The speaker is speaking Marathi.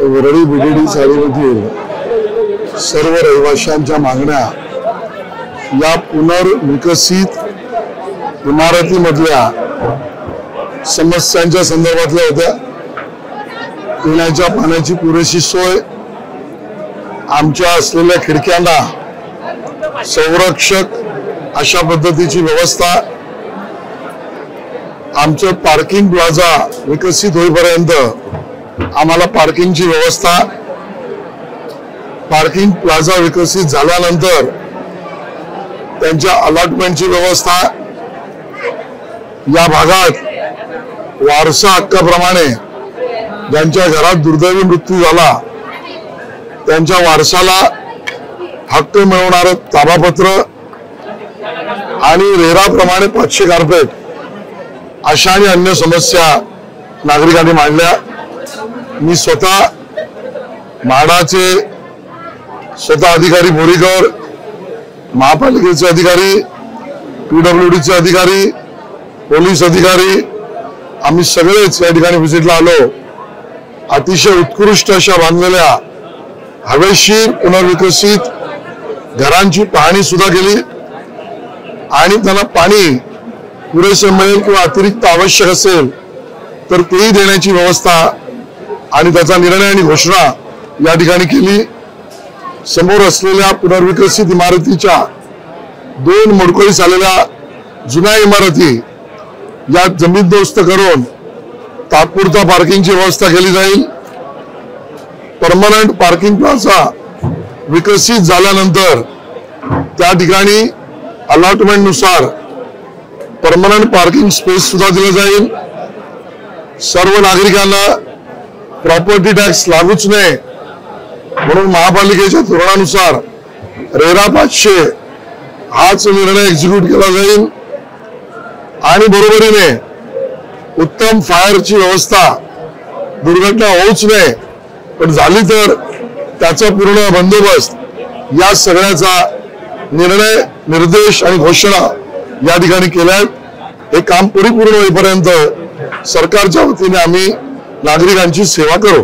वरळी बीडीडी चाळीमधील सर्व रहिवाशांच्या मागण्या या पुनर्विकसित इमारतीमधल्या समस्यांच्या संदर्भातल्या होत्या। पिण्याच्या पाण्याची पुरेशी सोय, आमच्या असलेल्या खिडक्यांना संरक्षक अशा पद्धतीची व्यवस्था, आमचं पार्किंग प्लाझा विकसित होईपर्यंत आम्हाला पार्किंगची व्यवस्था, पार्किंग प्लाझा विकसित झाल्यानंतर त्यांच्या अलॉटमेंटची व्यवस्था, या भागात वारसा हक्काप्रमाणे ज्यांच्या घरात दुर्दैवी मृत्यू झाला त्यांच्या वारसाला हक्क मिळवणारं ताबापत्र आणि रेराप्रमाणे 500 कार्पेट अशा आणि अन्य समस्या नागरिकांनी मांडल्या। मी स्वतः म्हाडाचे अधिकारी बोरीकर, महापालिकेचे अधिकारी, पीडब्ल्यूडीचे अधिकारी, पोलीस अधिकारी आम्ही सगळेच या ठिकाणी व्हिजिटला आलो। अतिशय उत्कृष्ट अशा बांधलेल्या हवेशीर पुनर्विकसित घरांची पाहणी सुद्धा केली आणि त्यांना पाणी पुरेसे मिळेल किंवा अतिरिक्त आवश्यक असेल तर तेही देण्याची व्यवस्था आणि त्याचा निर्णय आणि घोषणा या ठिकाणी केली। समोर असलेल्या पुनर्विकसित इमारतीच्या 2 मोडकळीस आलेल्या जुन्या इमारती या जमीनदोस्त करून तात्पुरता पार्किंगची व्यवस्था केली जाईल। परमनंट पार्किंग प्लाझा विकसित झाल्यानंतर त्या ठिकाणी अलॉटमेंट नुसार परमनंट पार्किंग स्पेस सुद्धा दिलं जाईल। सर्व नागरिकांना प्रॉपर्टी टॅक्स लागूच नये म्हणून महापालिकेच्या धोरणानुसार रेरा 500 हाच निर्णय एक्झिक्यूट केला जाईल आणि बरोबरीने उत्तम फायरची व्यवस्था, दुर्घटना होऊच नये पण झाली तर त्याचा पूर्ण बंदोबस्त, या सगळ्याचा निर्णय, निर्देश आणि घोषणा या ठिकाणी केल्यात। हे काम परिपूर्ण होईपर्यंत सरकारच्या वतीने आम्ही नागरिकांची सेवा करू।